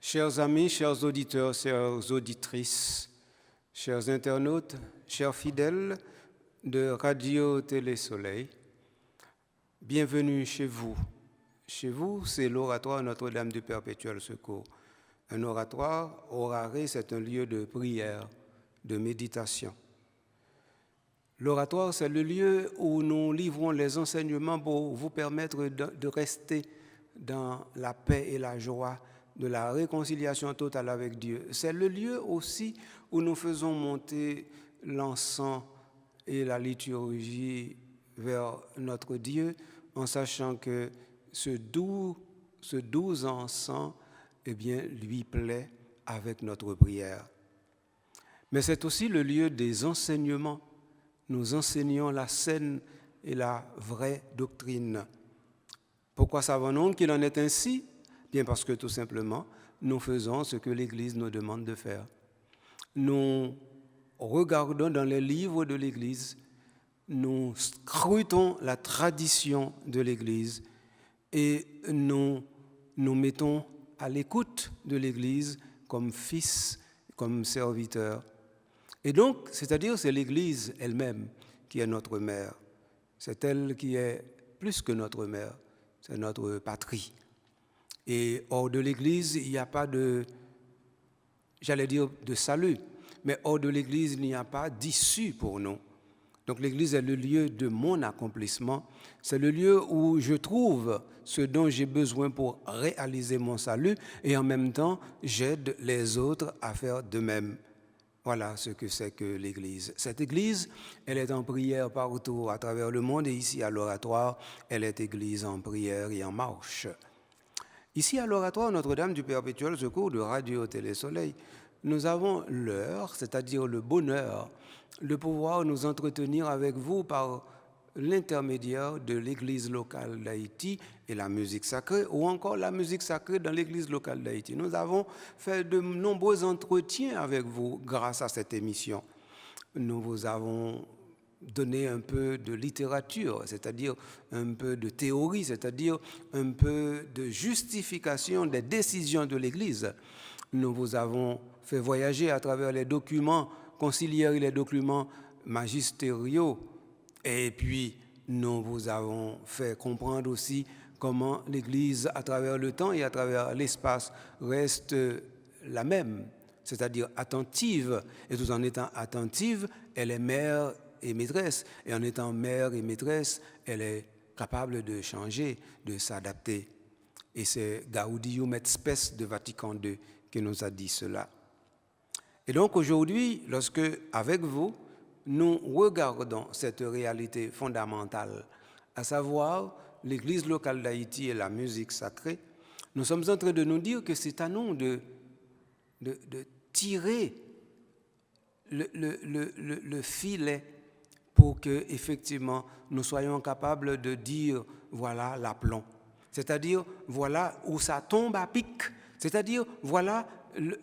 Chers amis, chers auditeurs, chères auditrices, chers internautes, chers fidèles de Radio Télé Soleil, bienvenue chez vous. Chez vous, c'est l'oratoire Notre-Dame du Perpétuel Secours. Un oratoire, orare, c'est un lieu de prière, de méditation. L'oratoire, c'est le lieu où nous livrons les enseignements pour vous permettre de rester dans la paix et la joie de la réconciliation totale avec Dieu. C'est le lieu aussi où nous faisons monter l'encens et la liturgie vers notre Dieu en sachant que ce doux encens, lui plaît avec notre prière. Mais c'est aussi le lieu des enseignements. Nous enseignons la saine et la vraie doctrine. Pourquoi savons-nous qu'il en est ainsi ? Bien parce que tout simplement, nous faisons ce que l'Église nous demande de faire. Nous regardons dans les livres de l'Église, nous scrutons la tradition de l'Église et nous nous mettons à l'écoute de l'Église comme fils, comme serviteurs. Et donc, c'est-à-dire c'est l'Église elle-même qui est notre mère. C'est elle qui est plus que notre mère, c'est notre patrie. Et hors de l'Église, il n'y a pas de salut, mais hors de l'Église, il n'y a pas d'issue pour nous. Donc l'Église est le lieu de mon accomplissement, c'est le lieu où je trouve ce dont j'ai besoin pour réaliser mon salut et en même temps, j'aide les autres à faire de même. Voilà ce que c'est que l'Église. Cette Église, elle est en prière partout à travers le monde et ici à l'oratoire, elle est Église en prière et en marche. Ici à l'oratoire Notre-Dame du Perpétuel Secours de Radio Télé Soleil, nous avons l'heure, c'est-à-dire le bonheur, de pouvoir nous entretenir avec vous par l'intermédiaire de l'Église locale d'Haïti et la musique sacrée, ou encore la musique sacrée dans l'Église locale d'Haïti. Nous avons fait de nombreux entretiens avec vous grâce à cette émission. Nous vous avons donné un peu de littérature, c'est-à-dire un peu de théorie, c'est-à-dire un peu de justification des décisions de l'Église. Nous vous avons fait voyager à travers les documents conciliaires et les documents magistériaux. Et puis, nous vous avons fait comprendre aussi comment l'Église, à travers le temps et à travers l'espace, reste la même, c'est-à-dire attentive. Et tout en étant attentive, elle est mère et maîtresse. Et en étant mère et maîtresse, elle est capable de changer, de s'adapter. Et c'est Gaudium et Spes de Vatican II qui nous a dit cela. Et donc aujourd'hui, lorsque, avec vous, nous regardons cette réalité fondamentale, à savoir l'Église locale d'Haïti et la musique sacrée, nous sommes en train de nous dire que c'est à nous de tirer le filet pour que, effectivement, nous soyons capables de dire, voilà l'aplomb. C'est-à-dire, voilà où ça tombe à pic. C'est-à-dire, voilà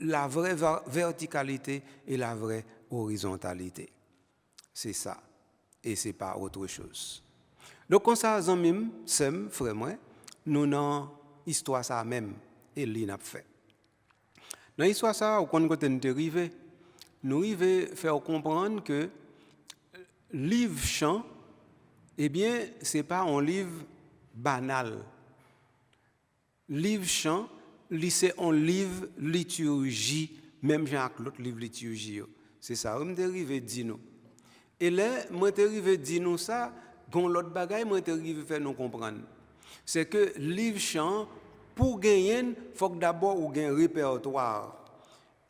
la vraie verticalité et la vraie horizontalité. C'est ça. Et ce n'est pas autre chose. Donc, quand ça, sem, frère moi, nous avons histoire ça même, et l'INA fait. Dans l'histoire ça, au compte que nous arrivons, nous arrivons à faire comprendre que livre chant, ce n'est pas un livre banal. Livre chant, c'est un livre liturgie, même genre l'autre livre liturgie. C'est ça, je suis arrivé à dire nous. Et là, je suis arrivé à dire nous ça, quand l'autre bagaille, je suis arrivé à faire nous comprendre. C'est que livre chant, pour gagner, il faut d'abord vous ayez un répertoire.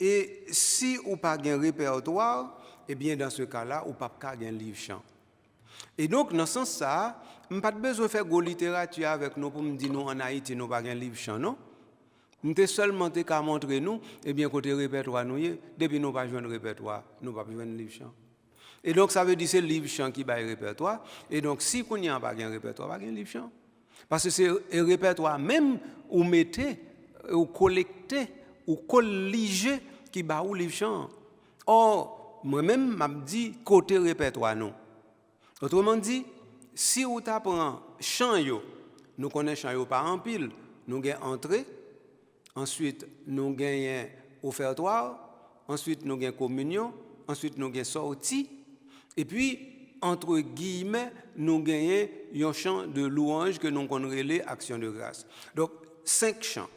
Et si vous n'avez pas un répertoire, dans ce cas-là, vous n'avez pas un livre chant. Et donc, dans ce sens, ça, je n'ai pas besoin de faire de littérature avec nous pour me dire nous en Haïti, nous n'avons pas un livre chant, non? Nous avons seulement qu'à montrer nous, côté répertoire, depuis nous n'avons pas joué de répertoire, nous n'avons pas joué de livre chant. Et donc, ça veut dire que c'est le livre chant qui va le répertoire. Et donc, si vous n'avez pas un répertoire, vous n'avez pas un livre chant. Parce que c'est un répertoire même où mettez, où collectez, où colligez qui va le livre chant. Or, moi-même, je me dis côté répertoire, non. Autrement dit, si vous apprenez chant, nous connaissons chant pas en pile, nous avons entrée, Ensuite, nous gagnons offertoire. Ensuite, nous gagnons communion. Ensuite, nous gagnons sortie. Et puis, entre guillemets, nous gagnons un chant de louange que nous connaissons action de grâce. Donc, 5 chants.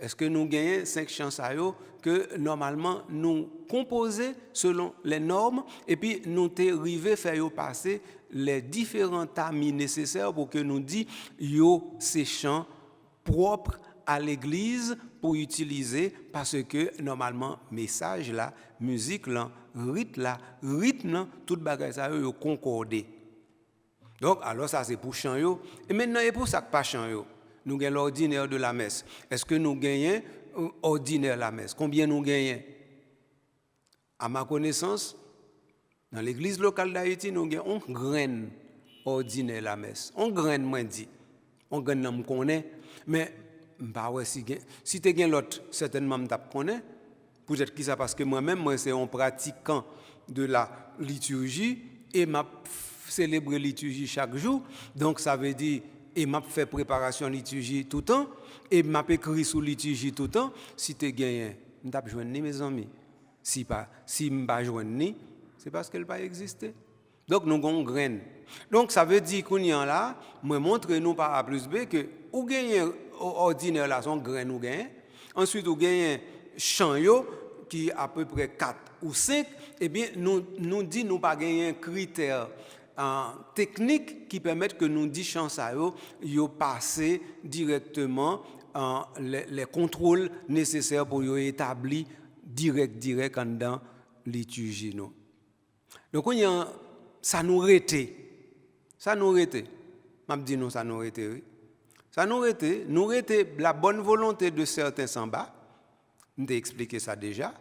Est-ce que nous gagnons 5 chants que normalement nous composons selon les normes et puis nous arrivons à faire passer les différents tamis nécessaires pour que nous disions ces chants propres à l'église pour utiliser parce que normalement message là, musique là, rythme là, toute bagage ça yo concordé. Donc alors ça c'est pour chant yo et maintenant et pour ça pas chant yo. Nous gagnons l'ordinaire de la messe. Est-ce que nous gagnons ordinaire la messe? Combien nous gagnons? À ma connaissance, dans l'église locale d'Haïti, nous gagnons un grain ordinaire la messe. On grain moi dit. On grain me connaît mais bah ouais si tu gagne l'autre certainement me connaît. Peut-être que ça parce que moi c'est un pratiquant de la liturgie et m'a célébrer liturgie chaque jour. Donc ça veut dire et m'a fait préparation liturgie tout le temps et m'a écrit sur liturgie tout le temps. Si tu gagnes, m't'a joindre mes amis. Si m'pas joindre, c'est parce qu'elle pas existé. Donc nous avons graine. Donc ça veut dire qu'on y a là, moi montre nous par A plus B que ou gagne ordinaire là son graine ou gagne. Ensuite ou gagne champ yo qui à peu près 4 ou 5 et bien nous dit nous pas gagner critère technique qui permettent que nous disons ça yo passer directement les contrôles nécessaires pour yo établir direct en dans liturgie nous. Donc on y a ça nous rete m'a dit non ça nous rete oui. Ça nous rete la bonne volonté de certains samba. On t'a expliqué ça déjà.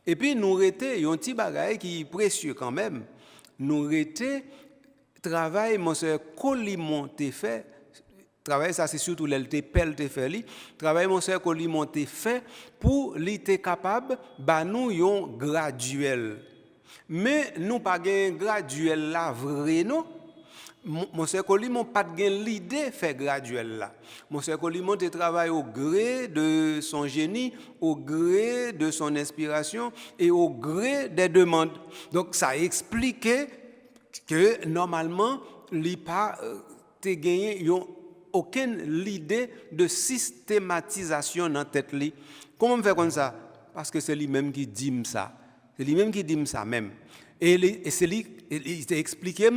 Et puis nous rete un petit bagage qui est précieux quand même. Nous rete travail mon sœur Colimon t'ai fait travail ça c'est surtout l'LT pelle t'ai fait li travail mon sœur Colimon t'ai fait pour l'être capable ba nous yon graduel mais nous pas gain graduel là vrai non mon sœur Colimon pas gain l'idée fait graduel là mon sœur Colimon te travaille au gré de son génie au gré de son inspiration et au gré des demandes donc ça expliquait que normalement il pas te gagné aucune idée de systématisation dans tête li. Comment me faire comme ça? Parce que c'est lui-même qui dit ça. C'est lui-même qui dit ça même. Et c'est lui il t'a expliqué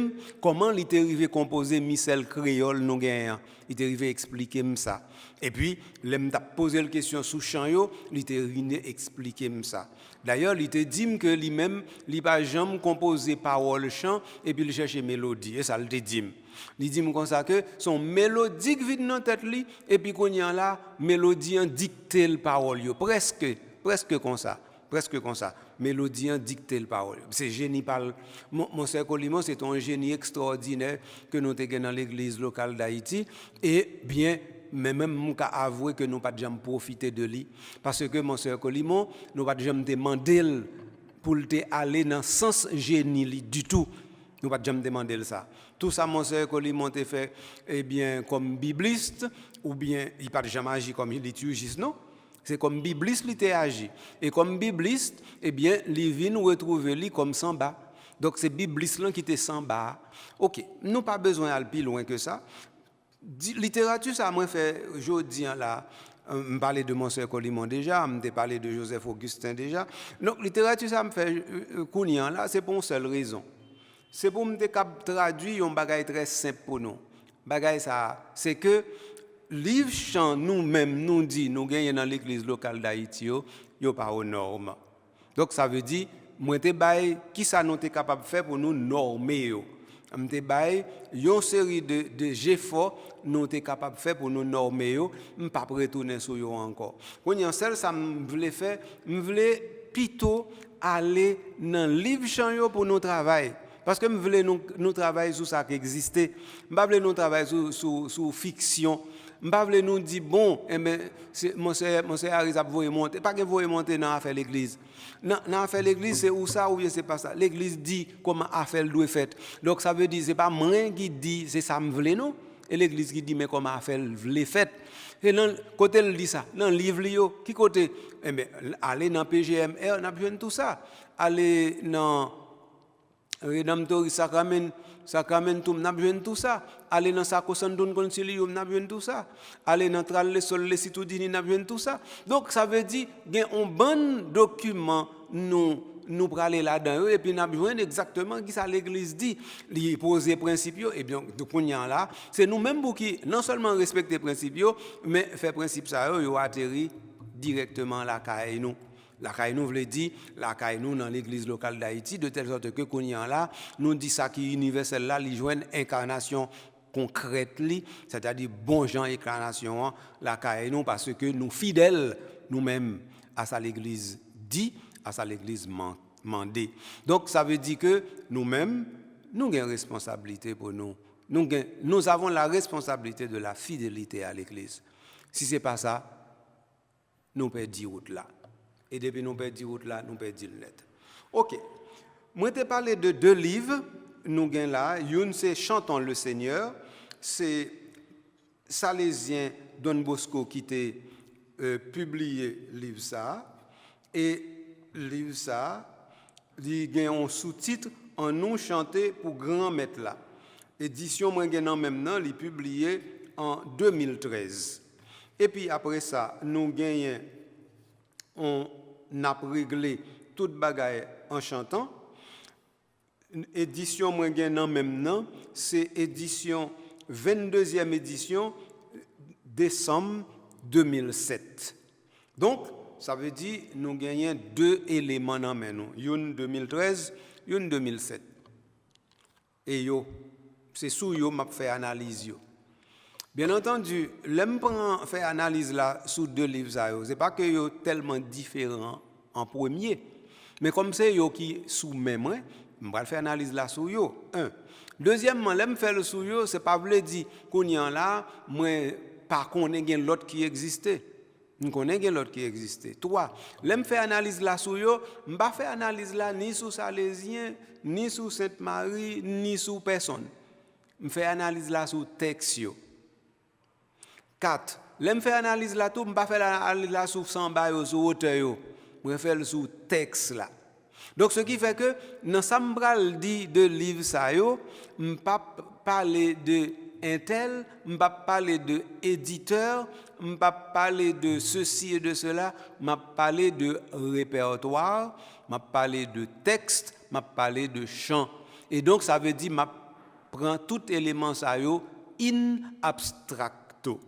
comment il était arrivé composer Michel créole nous gagnant. Il était arrivé expliquer ça. Et puis, il t'a posé la question sous champ yo, il était arrivé expliquer ça. D'ailleurs, il te dit que lui-même, il pas jamais composer parole chant et puis il chercher mélodie et ça il te dit. Il dit comme ça que son mélodie vide dans tête li et puis qu'on y a là mélodie en dicter le parole yo presque comme ça. Mélodien dicter le parole. C'est génie parle. Mon sœur Colimon, c'est un génie extraordinaire que nous avons dans l'église locale d'Haïti. Et bien, mais même nous avons avoué que nous n'avons pas jamais profité de lui. Parce que mon sœur Colimon, nous n'avons pas jamais demandé pour aller dans le sens génie du tout. Nous n'avons pas jamais demandé ça. Tout ça, mon sœur Colimon t'a fait eh bien, comme bibliste, ou bien il n'a pas jamais agi comme liturgiste, non? C'est comme bibliste qui t'a agi. Et comme bibliste, eh bien, il vient nous retrouver lui comme samba. Donc c'est bibliste là qui était samba. OK, nous pas besoin d'aller plus loin que ça. Littérature ça moi fait jodi là, me parler de mon sœur Colimon déjà, me parler de Joseph Augustin déjà. Donc littérature ça me fait kounian là, c'est pour une seule raison. C'est pour me traduire un bagage très simple pour nous. Bagage ça, c'est que livre chant nous-mêmes nous dit nous gagnons dans l'église locale d'Haïti yo pas aux normes. Donc ça veut dire moi te bail qui ça nous est capable de faire pour nous normer yo. On te bail une série de efforts nous est capable de faire pour nous normer yo, pas retourner sur yo encore. Quand y a seul ça me voulait faire, me voulais plutôt aller dans livre chant yo pour nous travailler. Parce que me voulais nous travailler sur ça qui existait. Me voulais nous travailler sur fiction. M'pavle nous dit bon mon sœur Harris a voulu monter pas que voulu monter dans affaire l'église dans affaire l'église c'est où ça ou bien c'est pas ça l'église dit comment affaire doit fait donc ça veut dire c'est pas moi qui dit c'est ça me voulait non et l'église qui dit mais comment affaire voulait fait Et dans côté il dit ça, dans le livre qui côté eh bien aller dans PGMR, on a besoin de tout ça. Aller dans Redemptory Sacramentum, on a besoin de tout ça. Aller dans Sacrosanctum Concilium, on a besoin de tout ça. Aller dans Tralle Sol Lecitudini, on a besoin de tout ça. Donc ça veut dire qu'il y a un bon document nous pour aller là-dedans et puis nous avons besoin exactement qui ça l'église dit, lui poser principes et bien donc on y a là, c'est nous-mêmes pour qui non seulement respecter principes mais faire principe ça yo atterri directement la caille nous. La caille nous veut dire la caille nous dans l'église locale d'Haïti de telle sorte que qu'on y a là, nous dit ça qui est universel là, il joue une incarnation concrète, c'est-à-dire bon Jean incarnation la caille nous parce que nous fidèles nous-mêmes à ça l'église dit à ça l'église mandé. Donc ça veut dire que nous-mêmes, nous avons une responsabilité pour nous. Nous avons la responsabilité de la fidélité à l'église. Si ce n'est pas ça, nous perdons route là. Et depuis nous perdons route là, nous perdons le net. Ok. Moi, je parlé de 2 livres, nous avons là. Une, c'est Chantons le Seigneur. C'est Salésien Don Bosco qui a publié le livre ça. Et livre ça, il y a un sous-titre en nous chanter pour grand maître là. Édition moi gagnant même nan, il publié en 2013. Et puis après ça, nous gagnons on a réglé toute bagaille en chantant. Édition moi gagnant même nan, c'est édition 22e édition décembre 2007. Donc ça veut dire que nous gagnons 2 éléments dans nous. Une 2013, une 2007. Et c'est sous yo m'a fait analyse yo. Bien entendu, l'aime faire analyse là sous 2 livres ça yo, c'est pas que yo tellement différents en premier, mais comme c'est yo qui sous même, on va faire analyse là sous yo. 1. Deuxièmement, l'aime faire le sous yo, c'est pas veut dire qu'on y en là, moi par contre il y a l'autre qui existait. Nous connaissons l'autre qui existait. 3. L'aime fait analyse là sur yo, m'pa fait analyse là ni sur Salésien, ni sur Sainte-Marie, ni sur personne. M'fait analyse là sur texte yo. 4. L'aime fait analyse là tout, m'pa fait analyse là sur samba yo, sur auteur yo. M'pa fait sur texte là. Donc ce qui fait que dans ça m'bral dit de livre ça yo, m'pa parler de intel, m'pa parler de éditeur, m'pa parler de ceci et de cela, m'a parlé de répertoire, m'a parlé de texte, m'a parlé de chant. Et donc ça veut dire m'a prend tout élément ça yo in abstracto.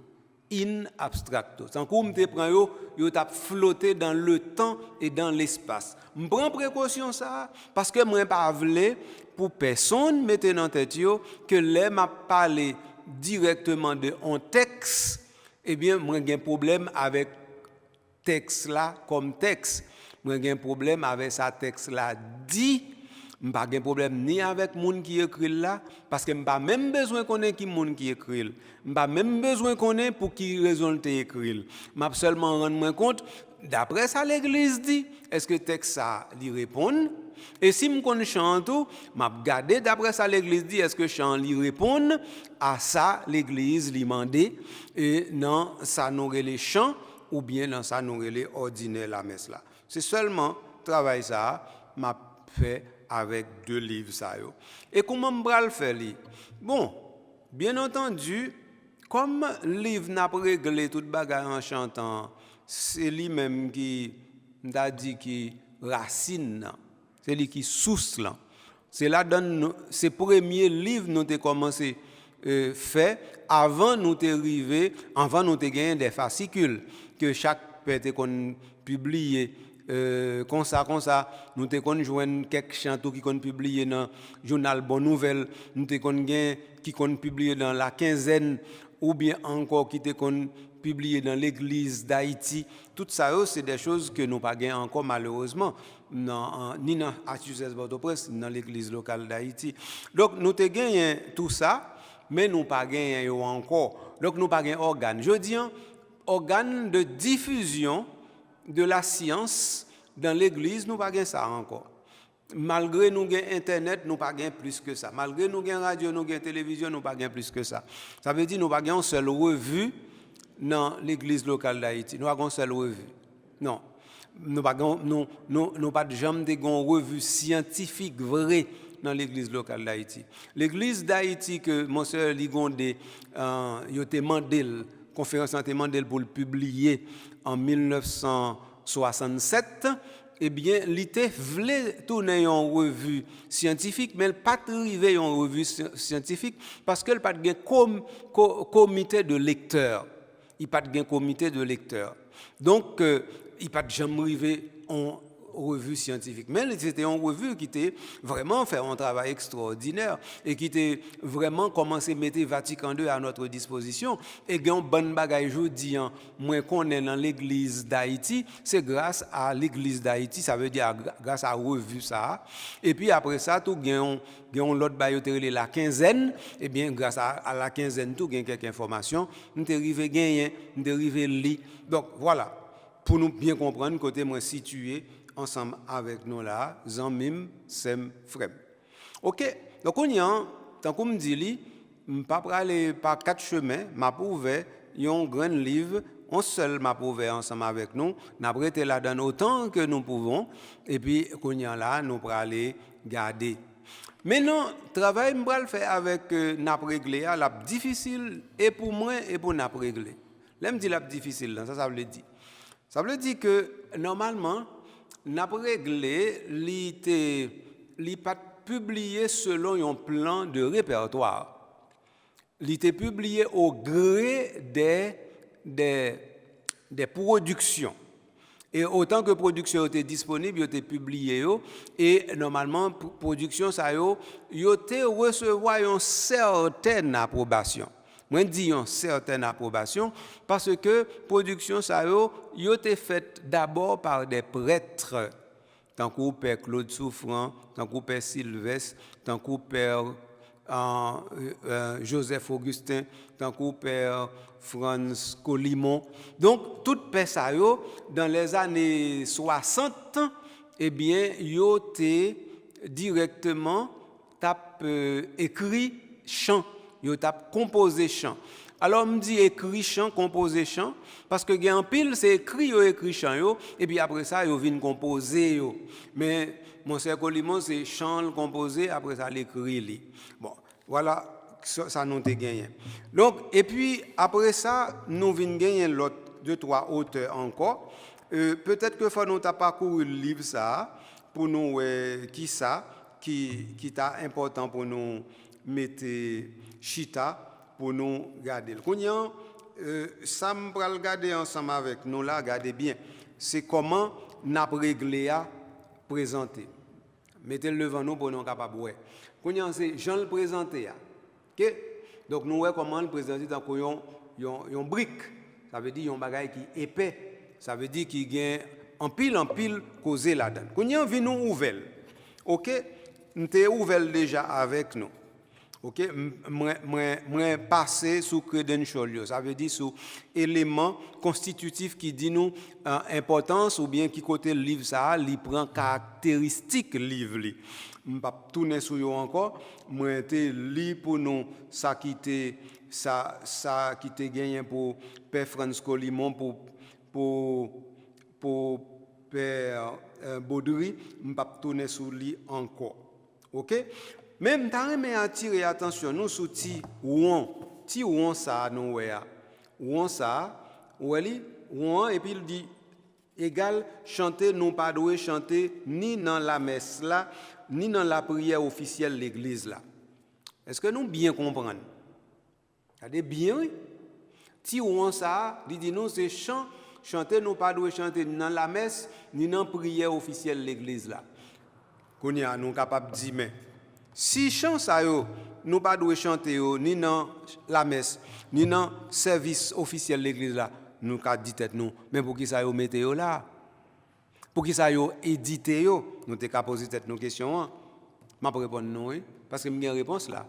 In abstracto. Sans qu'on me prend yo t'a flotté dans le temps et dans l'espace. Je prends précaution ça parce que moi pas vle pour personne mettre dans tête yo que les m'a parlé directement de un texte, eh bien moi j'ai un problème avec texte là comme texte. Moi j'ai un problème avec ça texte là dit. Je n'ai pas de problème ni avec les gens qui écrivent là, parce que je n'ai pas même besoin de connaître qui monde qui écrit. Je n'ai pas même besoin de connaître pour qui raison tu écrit. Je vais seulement rendre compte, d'après ça l'Église dit, est-ce que le texte ça lui répond? Et si je connais chant tout, je vais regarder d'après ça l'Église dit, est-ce que chant lui répond? À ça l'Église lui demande, et non, ça nous les chants, ou bien dans ça nous les ordinaire la messe là. C'est seulement travail ça, m'a fait avec 2 livres ça yo. Et comment m'bral faire li? Bon, bien entendu, comme livre n'a pas réglé toute bagarre en chantant, c'est lui même qui m'a dit qui racine, c'est lui qui source là. C'est là dans ces premiers livres nous avons commencé fait avant nous arriver, avant nous gagner des fascicules que chaque père qu'on publié. Comme ça, nous avons joindre quelques chanteurs qui ont publié dans le journal Bonne Nouvelle, nous avons qui ont publié dans la quinzaine, ou bien encore qui ont publié dans l'église d'Haïti. Tout ça, c'est des choses que nous n'avons pas encore malheureusement, ni dans Massachusetts-Port-au-Prince, ni dans l'église locale d'Haïti. Donc nous avons gagné tout ça, mais nous n'avons pas gagné encore. Donc nous n'avons pas gagné organe. Je dis, organe de diffusion de la science dans l'église, nous n'avons pas ça encore. Malgré nous avons internet, nous n'avons pas plus que ça. Malgré nous avons radio, nous avons télévision, nous n'avons pas plus que ça. Ça veut dire que nous n'avons pas une seule revue dans l'église locale d'Haïti. Nous avons une seule revue. Non. Nous n'avons pas de jamais de revue scientifique vraie dans l'église locale d'Haïti. L'église d'Haïti que Monseigneur Ligondé a demandé, la conférence a demandé pour le publier en 1967, eh bien, l'ité voulait tourner en revue scientifique, mais elle n'a pas arrivé en revue scientifique parce qu'elle n'a pas de comité de lecteurs. Il n'y a pas de comité de lecteurs. Donc, il n'y a pas de jamais arrivé en revue scientifique. Mais c'était une revue qui était vraiment fait un travail extraordinaire et qui était vraiment commencé à mettre Vatican II à notre disposition. Et il y a un bon bagage aujourd'hui, moi qu'on est dans l'église d'Haïti, c'est grâce à l'église d'Haïti, ça veut dire grâce à la revue ça. Et puis après ça, tout il y a l'autre bayoterie la quinzaine, et bien grâce à la quinzaine, tout il y a quelques informations, nous sommes arrivés à gagner, nous sommes arrivés à lire. Donc voilà, pour nous bien comprendre, côté moi situé ensemble avec nous là, Zanmim, Sem, Frem. OK, donc on y a, tant qu'on me dit, je ne pas aller par 4 chemins, m'a ouvert un grand livre, on seul m'a ouvert ensemble avec nous, n'a prêté là-dedans autant que nous pouvons, et puis qu'on y a là, nous pour aller garder. Maintenant, le travail que je vais faire avec Nap Réglé, c'est difficile et pour moi et pour Nap Réglé. Là, je dis c'est difficile, ça veut dire. Ça veut dire que normalement, Nap Réglé, il n'est pas publié selon un plan de répertoire. Il était publié au gré des productions. Et autant que production était disponible, il était publié. Et normalement, production, ça y était recevoir une certaine approbation. Moi, je dis une certaine approbation parce que production, ça y était faite d'abord par des prêtres, tant que Père Claude Souffrant, tant que Père Sylvestre, tant que Père Joseph Augustin, tant que Père Franz Colimon. Donc, tout Père ça dans les années 60, eh bien, yo était directement écrit chant. Yo tap composé chant. Alors me dit écrit chant, composé chant parce que gen pile c'est écrit chant yo et puis après ça yo vinn composer yo. Mais Monseigneur Colimon c'est chant composé après ça l'écrit li. Bon, voilà ça nous te gagné. Donc et puis après ça nous vinn gagner l'autre 2-3 auteurs encore. Peut-être que faut nous t'a parcouru le livre ça pour nous qui t'a important pour nous mettre chita pour nous garder. Ça me va regarder ensemble avec nous là, regardez bien. C'est comment Nap Réglé à présenter. Mettez-le devant nous pour nous capables voir. C'est Jean le présenter. OK? Donc nous voyons comment le présenter dans une brique. Ça veut dire un bagage qui est épais. Ça veut dire qu'il y a en pile causé là-dedans. Quand on vient nous ouvrir. OK? Nous t'es ouvert déjà avec nous. OK, moi passer sous credential, ça veut dire sous élément constitutif qui dit nous importance ou bien qui côté le livre ça, il prend caractéristique livre li. M'pa tourner sur yo encore, moi été li pour nous ça qui était gagné pour Père Franz Colimon pour Père Baudry, m'pa tourner sur lui encore. OK? Même t'as aimé attirer attention nous sur ti ouon ça nous wea ouon ça ouon et puis il dit égal chanter non pas doit chanter ni dans la messe là ni dans la prière officielle l'église là. Est-ce que nous bien comprendre? Regardez bien oui. Ti ouon ça dit nous c'est chanter non pas doit chanter ni dans la messe ni dans prière officielle l'église là. Qu'on y a nous capable dire mais si chant ça yo, nous pas doit chanter yo, ni dans la messe, ni dans service officiel de l'église là, nous ka dit tête nous, mais pour qui ça yo mette yo là? Pour qui ça yo éditer yo? Nous te ka poser tête nos questions. M'a répondre non parce que m'ai une réponse là.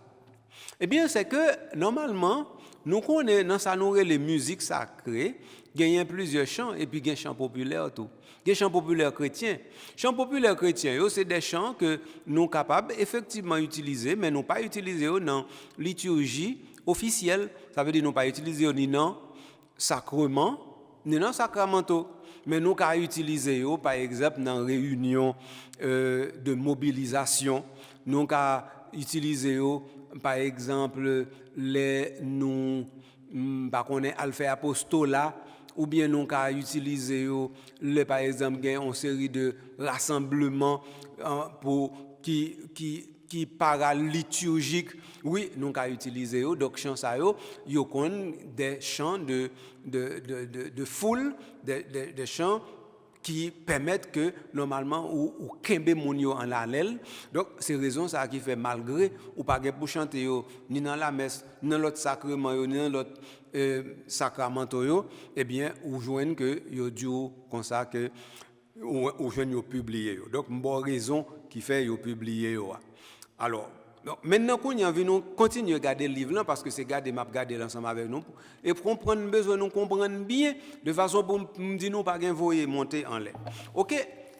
Eh bien c'est que normalement nous connaissons dans ça nous les musiques sacrées, gagne plusieurs chants et puis gagne chants populaires tout. Des chants populaires chrétiens. Chants populaires chrétiens, c'est des chants que nous sommes capables effectivement d'utiliser, mais nous pas utiliser dans liturgie officielle. Ça veut dire nous pas utiliser ni dans sacrement, ni dans sacramento, mais nous avons utilisé, par exemple, dans réunion de mobilisation, nous avons utilisé, par exemple, les nous, par contre, alpha apostolat, ou bien nous avons utilisé, par exemple, une série de rassemblements pour qui paraliturgique, oui, nous avons utilisé, donc chants ça yo des chants de foule, des chants qui permettent que normalement ou kembe moun yo en l'allel. Donc c'est raison ça qui fait malgré ou pas pour chanter yo ni dans la messe, ni dans l'autre sacrement yo, ni dans l'autre sacramento yo, eh bien ou joignent que yo dit comme ça que ou joignent yo publier yo. Donc bonne raison qui fait yo publier yo. Alors, maintenant qu'on y a vu, nous continuons à regarder le livre là parce que c'est garder m'a regarder l'ensemble avec nous et pour comprendre besoin nous comprendre bien de façon pour me dire nous pas gain voyer monter en l'air. OK,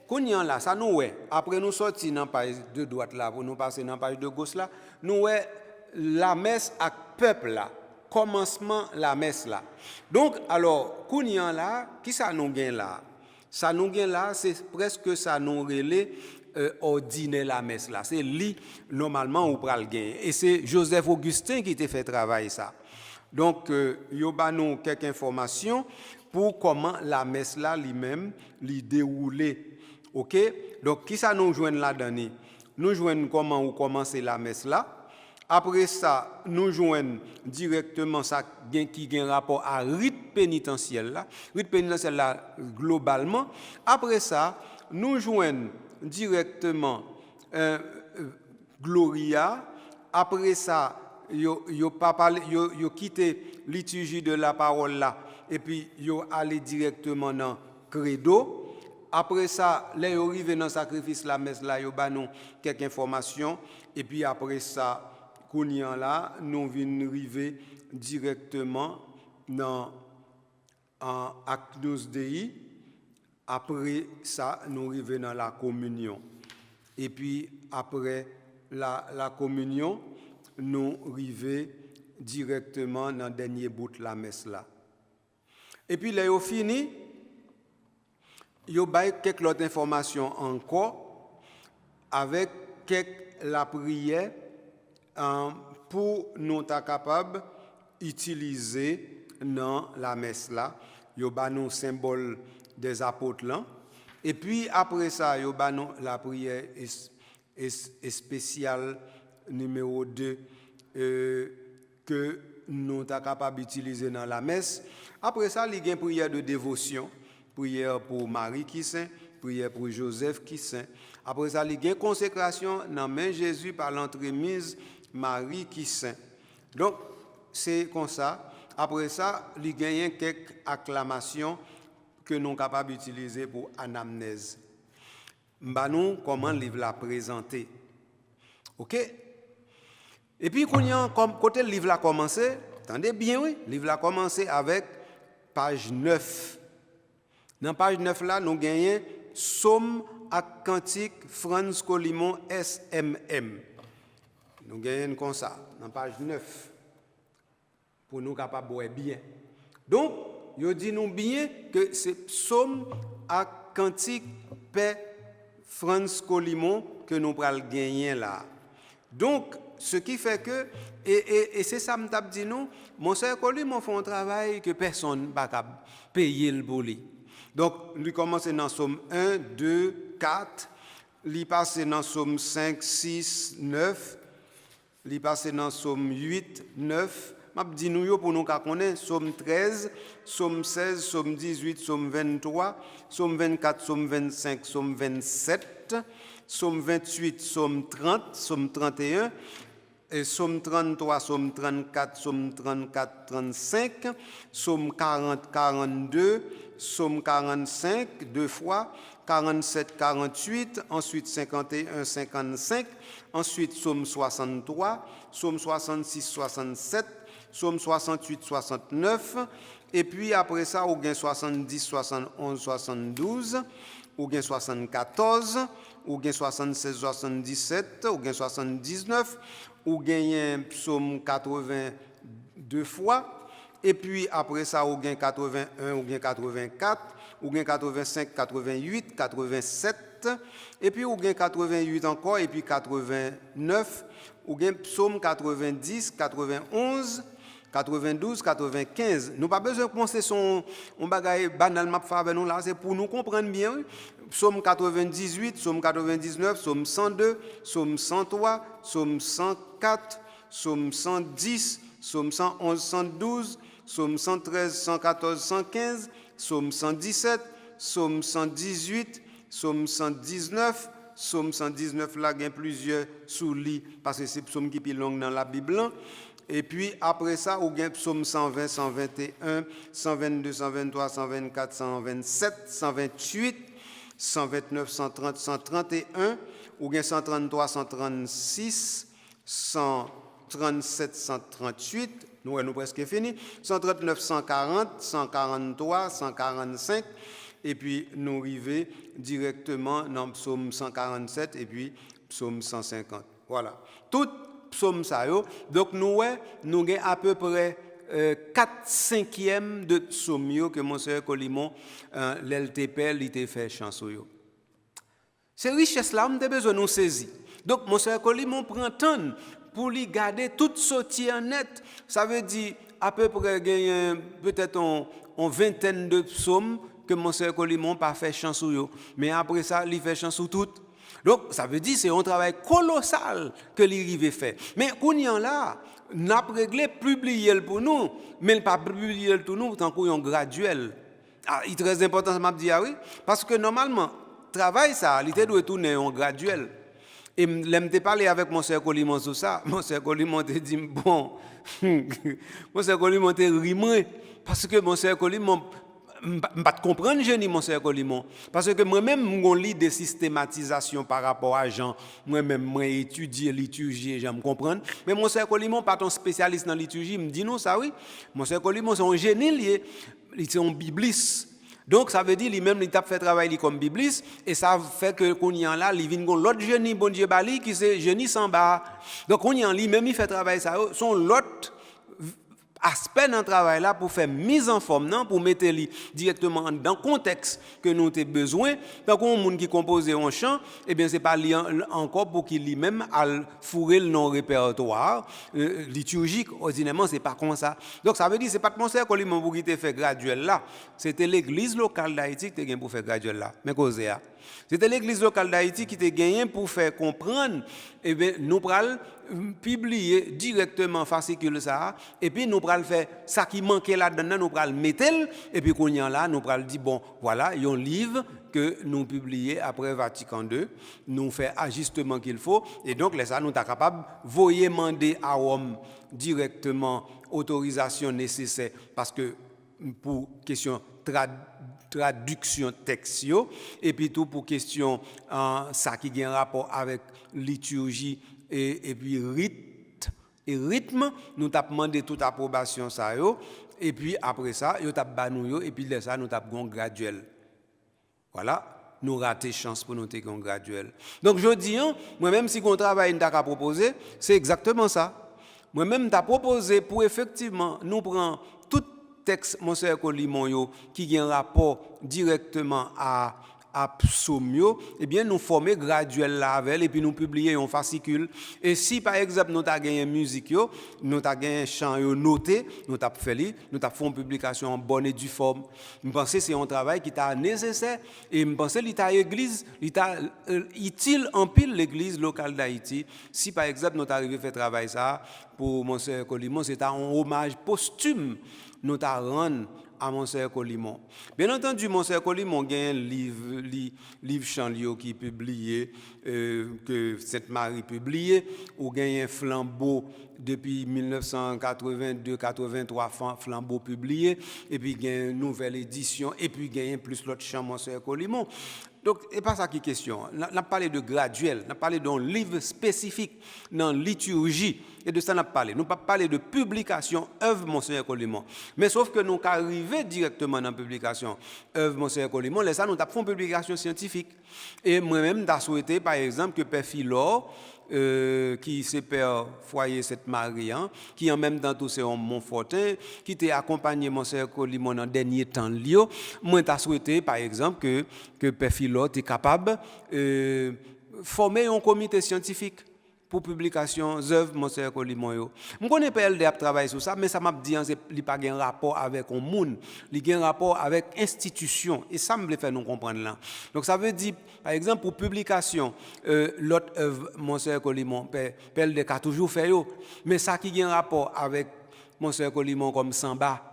qu'on y a là, ça nous ouais. Après nous sorti dans page de droite là pour nous passer dans page de gauche là, nous ouais la messe avec peuple là, commencement la messe là. Donc alors, qu'on y a là, qui ça nous gain là? Ça nous gain là, c'est presque ça nous relais ordinaire la messe là, c'est lui normalement ou pral gagner et c'est Joseph Augustin qui t'a fait travailler ça. Donc yo ba nous quelques informations pour comment la messe là lui-même lui dérouler. OK? Donc qui ça nous joindre là-dedans? Nous joindre comment ou commencer la messe là. Après ça, nous joignons directement ça qui a un rapport à rite pénitentiel là. Rite pénitentiel là globalement. Après ça, nous joignons directement Gloria. Après ça, yo quitté liturgie de la parole là et puis yo allé directement dans credo. Après ça, là yo arrivé dans sacrifice la messe là, yo ba nous quelques informations et puis après ça, kounian là, nous vinn arriver directement dans Agnus Dei. Après ça, nous arrivons dans la communion. Et puis, après la communion, nous arrivons directement dans le dernier bout de la messe là. Et puis, là, il fini, il y a quelques autres informations encore avec la prière pour nous être capables d'utiliser dans la messe là. Il y a un symbole des apôtres là. Et puis après ça, il y a la prière spéciale numéro 2 que nous sommes capables d'utiliser dans la messe. Après ça, il y a une prière de dévotion, prière pour Marie qui saint, prière pour Joseph qui saint. Après ça, il y a une consécration dans main Jésus par l'entremise Marie qui saint. Donc, c'est comme ça. Après ça, il y a quelques acclamations que nous sommes capables d'utiliser pour anamnèse. Nous comment le livre l'a présenté. OK? Et puis, comme côté le livre a commencé, attendez bien, oui, le livre a commencé avec page 9. Dans page 9 là, nous gagnons Somme à Cantique Franz Colimon SMM. Nous gagnons comme ça, dans page 9. Pour nous capables de voir bien. Donc, je dis nous bien que c'est Psaume à Cantique Père Franz Colimon que nous pral gagner là. Donc, ce qui fait que, et c'est ça que je dis nous, mon frère Colimon fait un travail que personne ne va payer le boulot. Donc, lui commence dans Psaume 1, 2, 4, lui passe dans Psaume 5, 6, 9, lui passe dans Psaume 8, 9, m'a dit nous pour nous connaître Psaume 13, Psaume 16, Psaume 18, Psaume 23, Psaume 24, Psaume 25, Psaume 27, Psaume 28, Psaume 30, Psaume 31, et Psaume 33, Psaume 34, Psaume 34, 35, Psaume 40, 42, Psaume 45 deux fois, 47, 48, ensuite 51, 55, ensuite Psaume 63, Psaume 66, 67, Psaume 68, 69, et puis après ça, ou bien 70, 71, 72, ou bien 74, ou bien 76, 77, ou bien 79, ou bien Psaume 80 deux fois, et puis après ça, ou bien 81, ou bien 84, ou bien 85, 88, 87, et puis ou bien 88 encore, et puis 89, ou bien psaume 90, 91, 92, 95. Nous pas besoin de penser son bagage banalement faire nous là, c'est pour nous comprendre bien. Psaume 98, psaume 99, psaume 102, psaume 103, psaume 104, psaume 110, psaume 111, 112, psaume 113, 114, 115, psaume 117, psaume 118, psaume 119, psaume 119 là, il y a plusieurs sous-lits parce que c'est psaume qui est long dans la Bible. Et puis après ça, il y a psaume 120, 121, 122, 123, 124, 127, 128, 129, 130, 131, ou bien 133, 136, 137, 138, nous presque fini, 139, 140, 143, 145, et puis nous arrivons directement dans psaume 147 et puis psaume 150. Voilà. Tout psaume ça yo. Donc nous avons à peu près 4/5 de psaume que Monseigneur Colimon l'LTP il t'a fait chanson yo. Ces richesses là on a besoin de nous saisir. Donc Monseigneur Colimon prend temps pour lui garder toute sortie en net. Ça veut dire à peu près peut-être une vingtaine de psaumes que Monseigneur Colimon pas fait chanson yo. Mais après ça il fait chanson toutes. Donc, ça veut dire que c'est un travail colossal que l'Irive fait. Mais, qu'on y en là, n'a pas réglé, publié pour nous, mais pas publié pour nous, tant qu'on y graduel. Ah, il est très important, ça m'a dit, oui, parce que normalement, travail ça, il doit tourner en graduel. Et je parlé avec mon sœur Colimon sur ça, mon sœur Colimon te dit, bon, mon sœur Colimon te rimé, parce que mon sœur Colimon, je ne peux pas comprendre, génie, mon cher Colimon. Parce que moi-même, je lis des systématisations par rapport à Jean. Moi-même, je étudie la liturgie, je me comprends. Mais mon cher Colimon, pas ton spécialiste dans la liturgie, me dit non, ça oui. Mon cher Colimon, c'est un génie lié. C'est un bibliste. Donc, ça veut dire lui-même, il a fait travail comme bibliste. Et ça fait que, qu'on y en là, il vient l'autre génie, bon Dieu, Bali, qui c'est génie sans bas. Donc, on y en lui-même, il fait travail ça. Son l'autre aspect dans le travail là pour faire mise en forme, non, pour mettre directement dans le contexte que nous avons besoin. Donc, un monde qui compose un chant, eh bien, ce n'est pas encore pour qu'il lui-même fourrer le non-répertoire liturgique. Ordinairement, ce n'est pas comme ça. Donc, ça veut dire que ce n'est pas de concert qu'on lui a fait graduel là. C'était l'église locale d'Haïti qui a gagné pour faire graduel là. Mais causé là. C'était l'église locale d'Haïti qui a gagné pour faire comprendre, eh bien, nous allons publier directement fascicule ça, et puis nous allons faire ça qui manquait là-dedans, nous allons mettre, et puis qu'on y a là, nous allons dire, bon, voilà, il y a un livre que nous publions après Vatican II, nous faisons ajustement qu'il faut, et donc là, ça, nous sommes capables de voyer demander à Rome directement autorisation nécessaire, parce que pour question traduction texte, et puis tout pour question ça qui a un rapport avec liturgie et puis rite et rythme, nous avons demandé toute approbation ça yo, et puis après ça, yo t'a banou et puis là ça nous avons graduel. Voilà, nous raté chance pour nous ter graduel. Donc je dis moi-même si on travail n'a qu'à proposer, c'est exactement ça. Moi-même t'a proposé pour effectivement nous prendre tout texte Monseigneur Colimon qui a un rapport directement à psaume, eh bien nous former graduel là avec et puis nous publier un fascicule. Et si par exemple nous avons gagné musique nous avons gagné chant noté, nous avons fait nous avons fait une publication en bonne et due forme. Je pense que c'est un travail qui est nécessaire et je pense que l'état église utile en pile l'église locale d'Haïti. Si par exemple nous arrivé à faire travail ça pour Monseigneur Colimon, c'est un hommage posthume nous avons à Monseigneur Colimon. Bien entendu, Monseigneur Colimon a un livre Chanlio qui est publié, que Sainte-Marie publié, ou a un flambeau depuis 1982-83, flambeau publié, et puis il y a une nouvelle édition, et puis il y a plus l'autre chant Monseigneur Colimon. Donc, ce n'est pas ça qui est question. On a parlé de graduel, on a parlé d'un livre spécifique dans la liturgie, et de ça on a parlé. Nous pas parlé de publication œuvre Monseigneur Colimon. Mais sauf que nous arrivons directement dans la publication œuvre Monseigneur Colimon, là ça nous avons fait une publication scientifique. Et moi-même, j'ai souhaité, par exemple, que Père Philor, qui c'est père foyer cette Marie, hein, qui en même temps tout c'est un Montfortin, qui t'a accompagné Monseigneur Colimon en dernier temps Lio. Moi t'as souhaité par exemple que père Philo est capable former un comité scientifique pour publication œuvres Monseigneur Colimon. Je connais pas LD a travaillé sur ça, mais ça m'a dit que il pas un rapport avec un monde, il a un rapport avec institution et ça me fait faire nous comprendre là. Donc ça veut dire par exemple pour publication l'autre œuvre Monseigneur Colimon PLD a toujours fait mais ça qui a un rapport avec Monseigneur Colimon comme Samba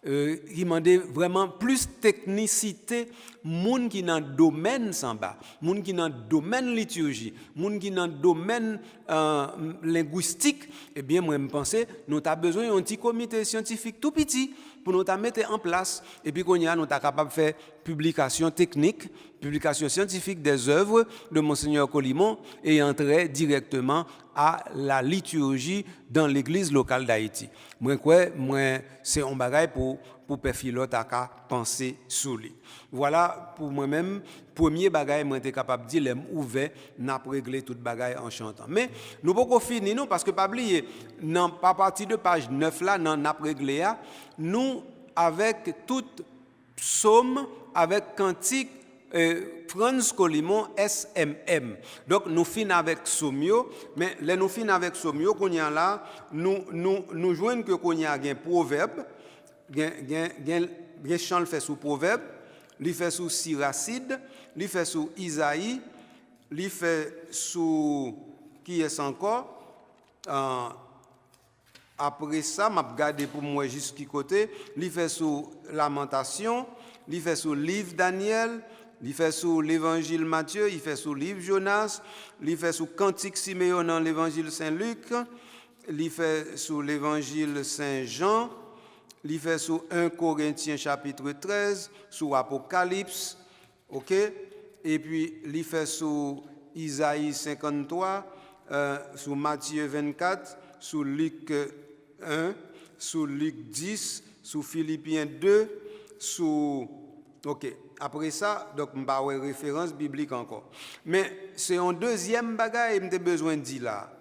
qui demandait vraiment plus technicité, moun qui dans le domaine samba, moun qui dans le domaine liturgie, moun qui dans le domaine linguistique, eh bien moi me penser nous avons besoin d'un petit comité scientifique tout petit pour nous mettre en place et puis qu'on y a nous sommes capable de faire publication technique, publication scientifique des œuvres de Monseigneur Colimon et entrer directement à la liturgie dans l'église locale d'Haïti. Moi c'est un bagage pour père Philo à penser sur lui. Voilà pour moi-même premier bagage moi était capable de dire l'aime ouvert n'a régler toute bagage en chantant. Mais nous pas finir non parce que pas oublier non pas partir de page 9 là non n'a réglé nous avec toute psaume avec cantique Franz Colimon SMM. Donc nous finissons avec Somio, mais là nous finissons avec Somio qu'on y a là, nous joignons que qu'on y a un proverbe, un chant le fait sous proverbe, il fait sous Siracide, il fait sous Isaïe, il fait sous qui est encore après ça, m'a regardé pour moi jusqu'à côté, il fait sous Lamentation, il fait sous livre Daniel, il fait sous l'évangile Matthieu, il fait sous livre Jonas, il fait sous Cantique Siméon dans l'évangile Saint-Luc, il fait sous l'évangile Saint-Jean, il fait sous 1 Corinthiens chapitre 13, sous Apocalypse, OK? Et puis il fait sous Isaïe 53, sous Matthieu 24, sous Luc 1, sous Luc 10, sous Philippiens 2, sous OK. Après ça, donc je vais avoir référence biblique encore. Mais c'est un deuxième bagage que j'ai besoin de dire là.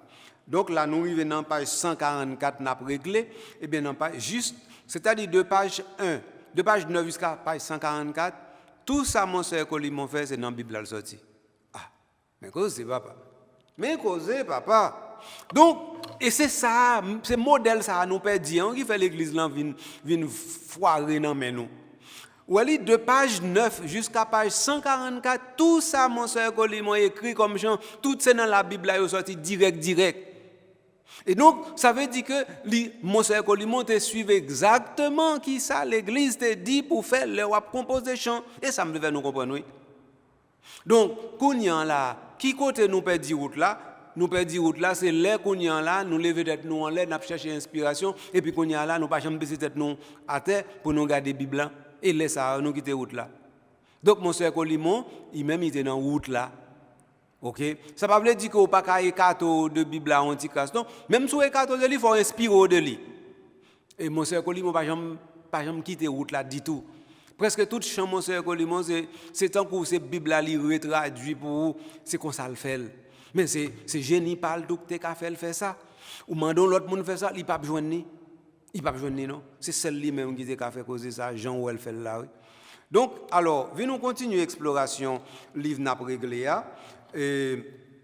Donc là, nous arrivons dans page 144, nous avons réglé. Et bien, dans page juste, c'est-à-dire de page 1, de page 9 jusqu'à page 144, tout ça, mon Seigneur Colimon fait, c'est dans la Bible sorti. Ah, mais causez, papa. Mais causez, papa. Donc, et c'est ça, c'est modèle ça, nous peut dire, qui fait l'église là, vient foirer dans nous. Oui, de page 9 jusqu'à page 144, tout ça, mon Seigneur Colimon écrit comme chant, tout c'est dans la Bible, là, il est sorti direct. Et donc, ça veut dire que mon Seigneur Colimon te suive exactement qui ça, l'église te dit pour faire le composer des chants. Et ça me devait nous comprendre, oui. Donc, Kounyan là, qui côté nous peut dire route là? Nous peut dire route là, c'est l'air Kounyan là, nous lever tête nous en l'air, nous chercher inspiration, et puis Kounyan là, nous pas jamais baisser tête nous à terre pour nous garder la Bible là. Et laisse ça nous quitter route là. Donc mon Seigneur Colimon, il était dans route là. OK, ça pas veut dire qu'on pas ca écarto de Bible là anti-classe non, même sous écarto de lui, il faut inspirer de lui. Et mon Seigneur Colimon pas jamais quitter route là du tout. Presque tout chant mon Seigneur Colimon c'est tant que cette Bible là li retraduit pour c'est comme ça le fait. Mais c'est génie parle tout que qu'a fait ça. Ou mandon l'autre monde fait ça, il pas besoin ni. Il pas besoin ni non, c'est celle lui même qui a fait causer ça, Jean Ouel fait là. Oui. Donc alors, venons continuer l'exploration livre n'a réglé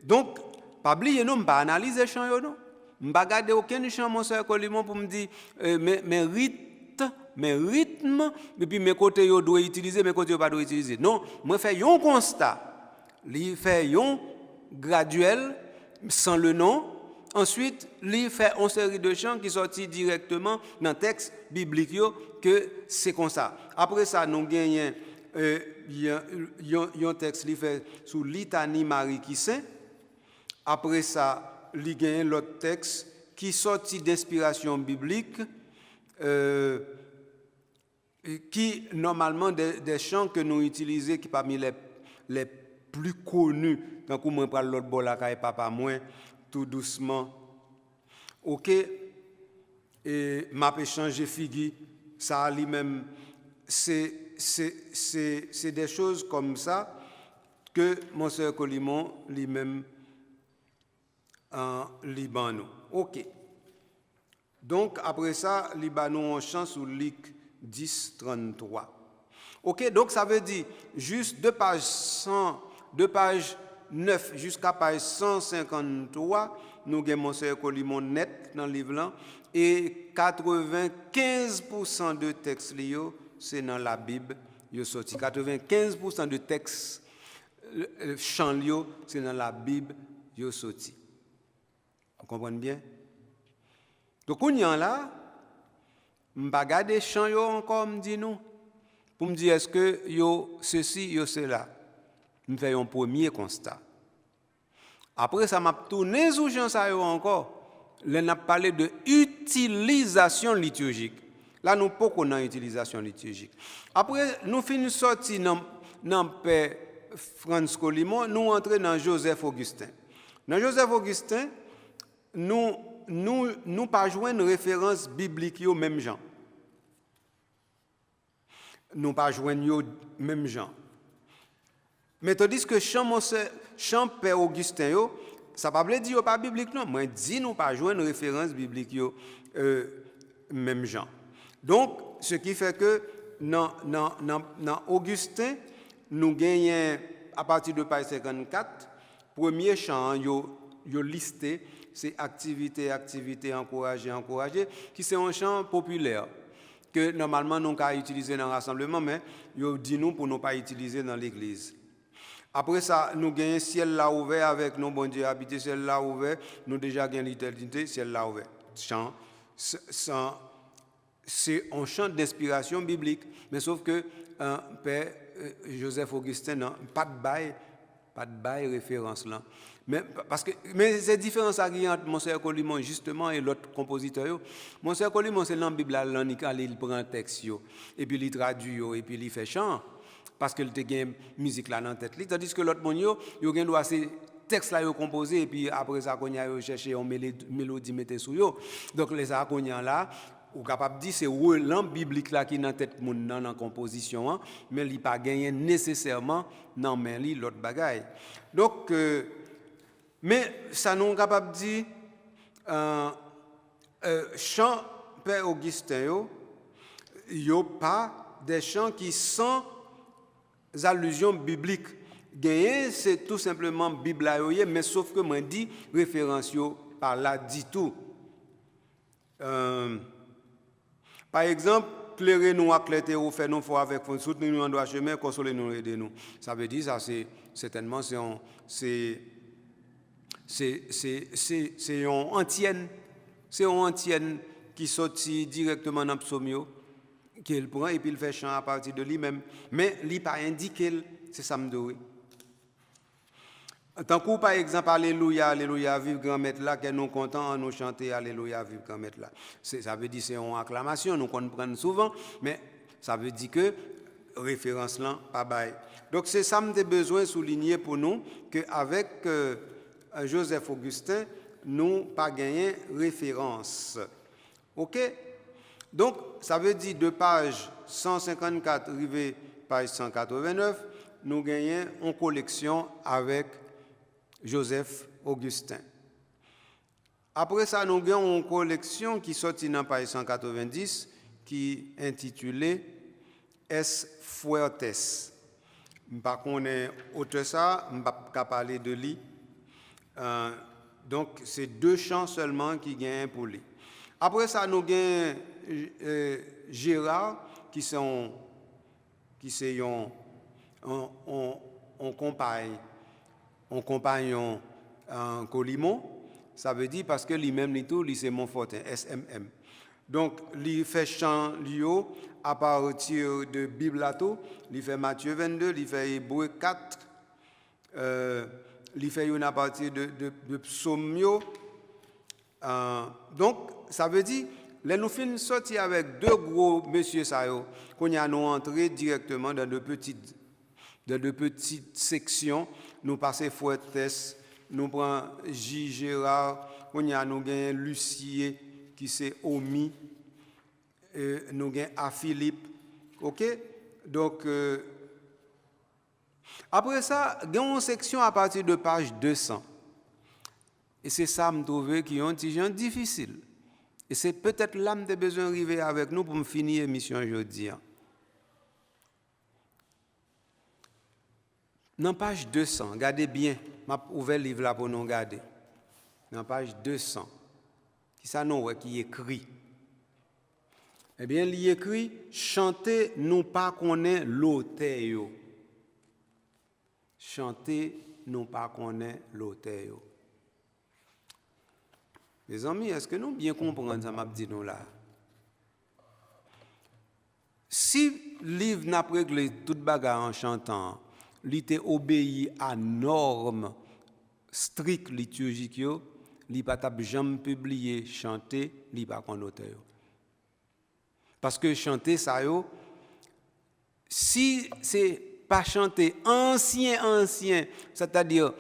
donc pas oublier non, pas analyser chant yo non. M'pa garder aucun chant mon Seigneur Colimon pour me dire mes rythmes et puis mes côtés yo doit utiliser, mes côtés yo pas doit utiliser. Non, moi fait un constat. Li fait un graduel sans le nom. Ensuite, il fait une série de chants qui sortent directement dans le texte biblique que c'est comme ça. Après ça, nous gagnons un texte qui fait sous litanie Marie qui saint. Après ça, il gagne l'autre texte qui sortit d'inspiration biblique, qui normalement des chants que nous utilisons qui parmi les plus connus. Donc, on prend l'autre bol là, papa moins. Tout doucement. OK. Et m'a échangé figure, ça lui-même c'est des choses comme ça que mon Seigneur Colimon lui-même en Liban. OK. Donc, après ça, Liban, on chante sous Luc 10, 33. OK, donc ça veut dire, juste de page 9 jusqu'à page 153, nous avons Monsieur Colimon net dans le livre là, et 95% de textes c'est dans la Bible, yo sorti. 95% de textes chant c'est dans la Bible, yo sorti. Vous comprenez bien? Donc on y en là, m'pa garder chant yo encore me dit nous pour me dire est-ce que yo ceci yo cela. Me fait un premier constat. Après ça m'a tourné sur chant ça yo encore. Là n'a parlé de utilisation liturgique. Là nous pas qu'on a utilisation liturgique. Après nous finissons sorti dans Père Franz Colimon, nous entrer dans Joseph Augustin. Dans Joseph Augustin, nous pas joindre référence biblique yo même gens. Nous pas joindre yo même gens. Mais tandis que chant Père Augustin yo, ça pas veut dire pas biblique non, moi dit nous pas joindre référence biblique yo même gens. Donc ce qui fait que dans Augustin nous gagnons à partir de page 54 premier chant yo listé c'est activité encourager qui c'est un chant populaire que normalement nous pas utiliser dans le rassemblement mais yo dit nous pour ne pas utiliser dans l'église. Après ça nous gagnons ciel là ouvert avec nos bon Dieu habité ciel là ouvert nous déjà gagnons l'éternité ciel là ouvert chant c'est un chant d'inspiration biblique mais sauf que Père Joseph Augustin non pas de bail référence là. Mais c'est différent ça qui entre Monsieur Colimon justement et l'autre compositeur. Monsieur Colimon c'est dans la Bible là il prend un texte et puis il traduit et puis il fait chant parce qu'il te gagne musique là dans tête tandis que l'autre monde yo gagne doit ces texte là yo composé et puis après ça qu'on a cherché une mélodie mettre sous yo. Donc les ça qu'on là ou capable dire c'est relent biblique là qui dans tête monde dans la composition mais il pas gagné nécessairement dans main li l'autre bagaille. Donc mais ça nous capable dire chant Père Augustin yo pas des chants qui sont allusions bibliques. Gagné c'est tout simplement Bible là mais sauf que moi dit référence yo par là dit tout. Par exemple, clairez-nous, éclairez-nous, faites-nous fort avec vous, soutenez-nous en droit chemin, consolez-nous, aidez-nous. Ça veut dire ça, c'est certainement c'est une antienne, qui sortit directement dans le psaume qu'il prend et puis il fait chant à partir de lui-même, mais il n'a pas indiqué, c'est ça me dit. Tant que par exemple, Alléluia, Alléluia, vive grand maître là, que nous contents, nous chanter Alléluia, vive grand maître là. Ça veut dire c'est une acclamation, nous comprenons souvent, mais ça veut dire que référence là, pas bail. Donc c'est ça que j'ai besoin de souligner pour nous, qu'avec Joseph Augustin, nous pas gagné référence. OK? Donc ça veut dire de page 154 arrivé page 189, nous gagnons une collection avec Joseph Augustin. Après ça, nous avons une collection qui sortit dans page 190 qui est intitulée Es Fuertes. Par contre, autre ça, je ne vais pas parler de lui. Donc, c'est deux chants seulement qui gagnent pour lui. Après ça, nous avons Gérard qui sont on compagnon en Colimon, ça veut dire parce que lui-même, c'est Montfortin, SMM. Donc, il fait chant à partir de Biblato, il fait Matthieu 22, il fait Hébreu 4, il fait une à partir de Psaume. Donc, ça veut dire, là, nous finissons sortir avec deux gros messieurs, qu'on a nous entré directement dans de petites sections. Nous passons Fuertes, nous prenons J. Gérard, nous avons Lucier qui c'est Omi, nous avons A. Philippe. OK? Donc, après ça, nous avons une section à partir de page 200. Et c'est ça, me trouve, qui est un petit genre difficile. Et c'est peut-être là que j'ai besoin d'arriver avec nous pour me finir l'émission aujourd'hui. Dans page 200, regardez bien, je vais ouvrir le livre là pour nous regarder. Dans page 200, qui ça nous qui écrit? Eh bien, il écrit chanter nous pas connaît l'auteur. Chanter nous pas connaît l'auteur. Mes amis, est-ce que nous bien comprenons ça m'a dit nous là? Si le livre n'a pas réglé toute bagarre en chantant, il était obéi à normes strictes liturgiques, il n'a pas jamais publié chanter, il n'a pas qu'on auteur. Parce que chanter ça si c'est pas chanter ancien, c'est-à-dire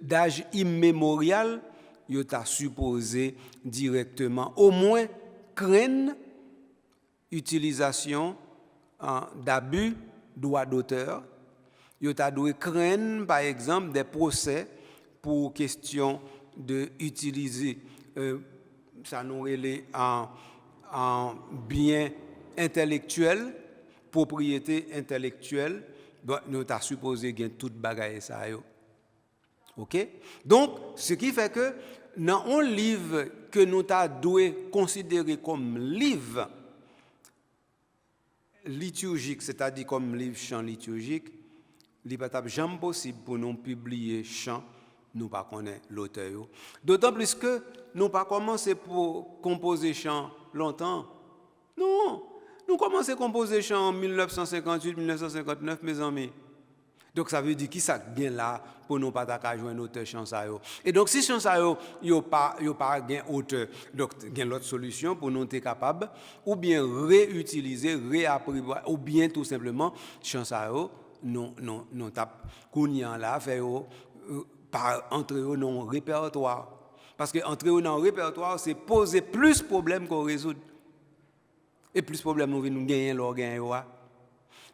d'âge immémorial, il t'a supposé directement au moins craindre utilisation d'abus droit d'auteur. Il t'a dû craindre par exemple des procès pour question de utiliser ça nous relève en bien intellectuel, propriété intellectuelle, donc nous t'a supposé gagner toute bagaille ça yo. OK? Donc ce qui fait que dans un livre que nous t'a dû considérer comme livre liturgique, c'est-à-dire comme livre chant liturgique, il n'est pas jamais possible pour nous publier chant, nous pas connaître l'auteur. D'autant plus que nous pas commencé pour composer chant longtemps. Non, nous commençons à composer chant en 1958-1959, mes amis. Donc ça veut dire qui ça vient là pour nous pas jouer un auteur chant ça yo. Et donc si chant ça yo pas gain auteur, donc gain l'autre solution pour nous être capable ou bien réutiliser, réapprivoiser ou bien tout simplement chant ça yo non tap kounya là faire par entrer dans répertoire. Parce que entrer dans le répertoire c'est poser plus de problèmes qu'on résout. Et plus de problèmes nous venons gagner l'organe.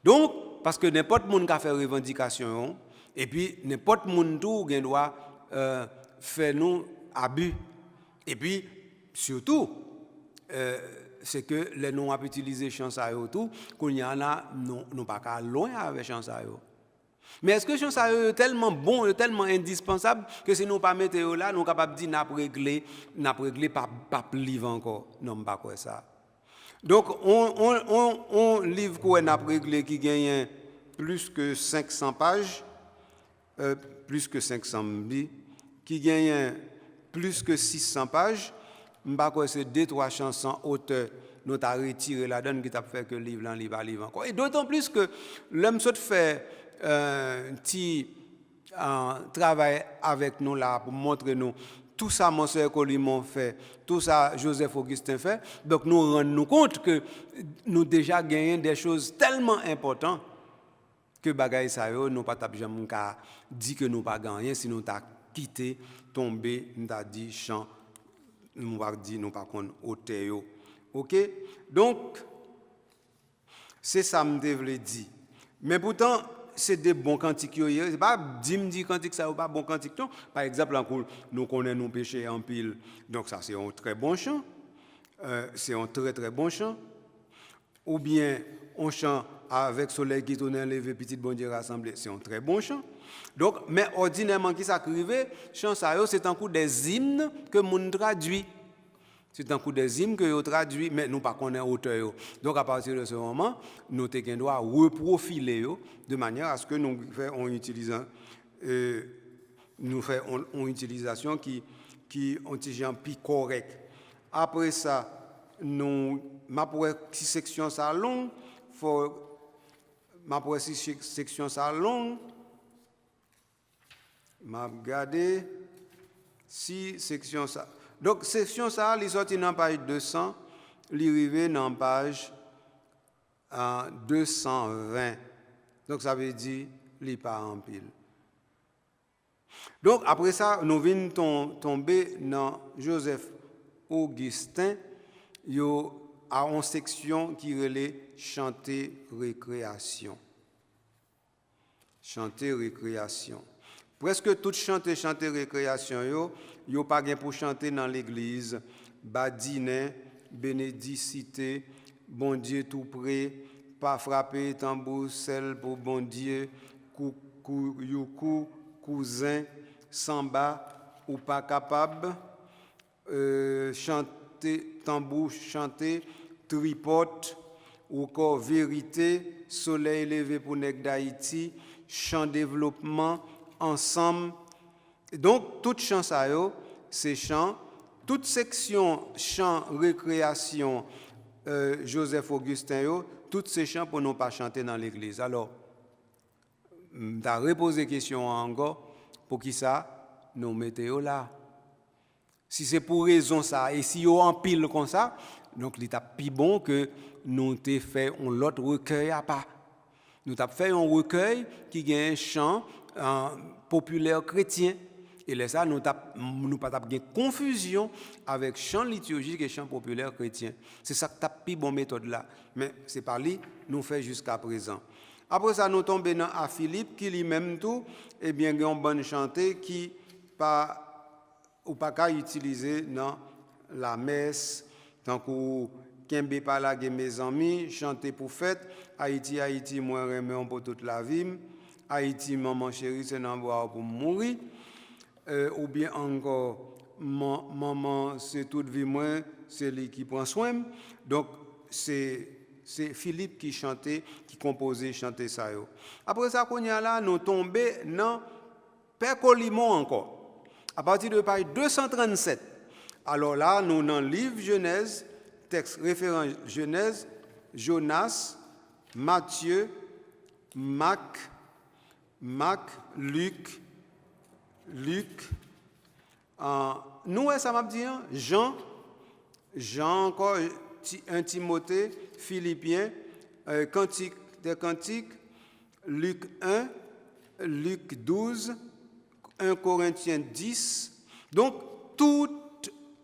Donc parce que n'importe qui qui a fait revendication et puis n'importe qui doit faire nous abus. Et puis surtout c'est que les noms à utiliser chance à tout qu'on y en a non pas loin avec chance à eux. Mais est-ce que chance à eux est tellement bon, tellement indispensable que si nous pas mettre là, nous capable dire n'a régler pas livre encore. Non pas quoi ça. Donc on livre qu'on a réglé qui gagne plus que 500 pages, plus que 500 qui gagne plus que 600 pages. M'pas quoi c'est 2-3 chansons auteurs nous t'a retiré la donne qui t'a fait que livre encore. Et d'autant plus que l'homme saute fait un petit travail avec nous là pour montrer nous tout ça mon frère Colimon fait, tout ça Joseph Augustin fait. Donc nous rendons compte que nous déjà gagnons des choses tellement importantes que bagaille ça yo nous pas jamais dit que nous pas gagné si nous t'a quitté tomber nous t'a dit chant nous va dire nous pas connait auteur yo. OK? Donc c'est ça me devait dire. Mais pourtant c'est des bons cantiques yo, c'est pas dit cantique ça ou pas bon cantique non. Par exemple nous connaissons nos péchés en pile. Donc ça c'est un très bon chant. C'est un très très bon chant. Ou bien on chante avec soleil qui tourne levé petite bon Dieu rassemblé, c'est un très bon chant. Donc mais ordinairement qui s'acrivait chant ça yo c'est un coup des hymnes que moun traduit. C'est un coup des hymnes que yo traduit mais nous pas connaît auteur yo. Donc à partir de ce moment, nous te doit reprofiler yo de manière à ce que nous faisons en utilisation qui antigen plus correct. Après ça, nous ma pour si section ça long, ma pour si section ça long, m'a regarder si section ça. Donc section ça li sorti dans page 200, li rivé dans page 220. Donc ça veut dire li pas en pile. Donc après ça nous venons tomber dans Joseph Augustin, yo a une section qui relait chanter récréation. Chanter récréation. Presque tout chanter récréation yo pas gain pour chanter dans l'église, badine, bénédicité, bon Dieu tout près, pas frapper tambour sel pour bon Dieu, cousin, samba ou pas capable, chanter tambour chanter, tripote ou encore vérité, soleil levé pour nèg d'Haïti, chant développement ensemble. Donc toute chant ça yo, c'est chant, toute section chant récréation Joseph Augustin yo, toutes ces chants pour nous pas chanter dans l'église. Alors tu as reposé question encore pour qui ça nous mettez là. Si c'est pour raison ça et si yo en pile comme ça, donc il est plus bon que nous t'ai fait un l'autre recueil à pas. Nous avons fait un recueil qui a un chant populaire chrétien. Et là, ça, nous n'avons pas de confusion avec chant liturgique et chant populaire chrétien. C'est ça que tu as pris bonne méthode là. Mais c'est par lui nous fait jusqu'à présent. Après ça, nous tombons à Philippe qui lui-même tout, eh bien, il y a une bonne chantée qui ou pas qu'à utiliser dans la messe, tant que Kembe pas là mes amis, chanter pour fête, Haïti, Haïti, moi remets pour toute la vie, Haïti, maman chérie, c'est n'en boire pour mourir, ou bien encore, maman, c'est toute vie, moi, c'est lui qui prend soin. Donc, c'est Philippe qui chantait, qui composait, chantait ça. Après ça, qu'on y a là, nous tombons dans Père Colimon encore. À partir de page 237. Alors là, nous dans le livre Genèse, texte référent Genèse, Jonas, Matthieu, Marc, Luc, nous, ça m'a dit, Jean encore, 1 Timothée, Philippiens, Cantique des Cantiques, Luc 1, Luc 12, 1 Corinthiens 10. Donc, tout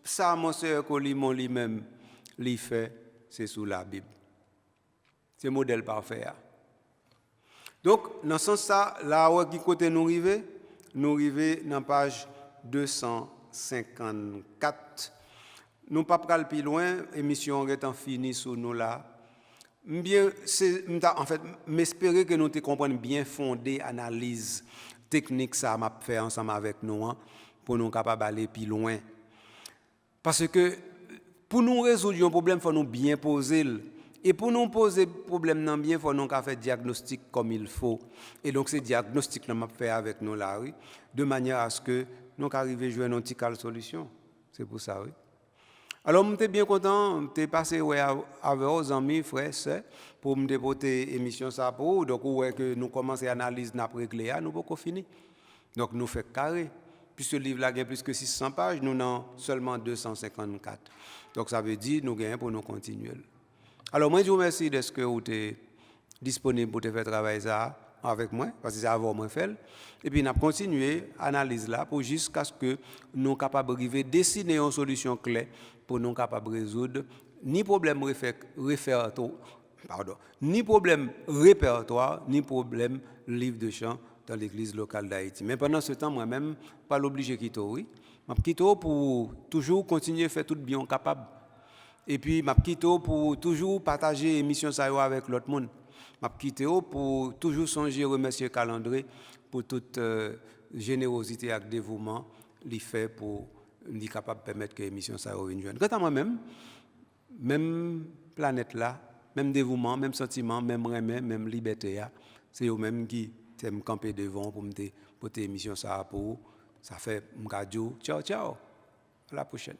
ça, mon sœur Colimon lui-même, lui fait, c'est sous la Bible. C'est le modèle parfait. Donc, dans ce sens-là, là où qui côté nous arrivons dans la page 254. Nous ne pouvons pas aller plus loin, l'émission est finie sur nous là. Bien, en fait, m'espérer que nous te comprenions bien fondé analyse technique ça m'a fait ensemble avec nous pour nous capables d'aller plus loin. Parce que pour nous résoudre un problème, il faut nous bien poser. Et pour nous poser le problème bien, il faut nous faire diagnostic comme il faut. Et donc, c'est diagnostic que nous avons fait avec nous là, oui, de manière à ce que nous arrivions à jouer une petite solution. C'est pour ça, oui. Alors, je suis bien content, je suis passé avec vos amis, frères, sœurs, pour me dépoter l'émission ça pour vous. Donc, que nous commençons l'analyse après Cléa, nous pouvons finir. Donc, nous faisons carré. Puisque le livre là a plus que 600 pages, nous n'avons seulement 254. Donc, ça veut dire que nous gagnons pour nous continuer. Alors, moi, je vous remercie de ce que vous êtes disponible pour faire travailler ça avec moi, parce que c'est avant moi fait. Et puis, nous avons continué l'analyse là pour jusqu'à ce que nous soyons capables de dessiner une solution claire pour nous capables de résoudre ni problème répertoire, ni problème livre de chant dans l'église locale d'Haïti. Mais pendant ce temps, moi-même, pas l'obligé de quitter, oui. Je quitte pour toujours continuer à faire tout bien capable. Et puis, je quitte pour toujours partager l'émission avec l'autre monde. Je quitte pour toujours songer à remercier Calendré pour toute générosité et dévouement qu'il fait pour être capable de permettre que l'émission revienne. Quant à moi-même, même planète là, même dévouement, même sentiment, même remède, même liberté, c'est eux-mêmes qui me camper devant pour me l'émission pour ça fait m'cadio. Ciao, ciao. À la prochaine.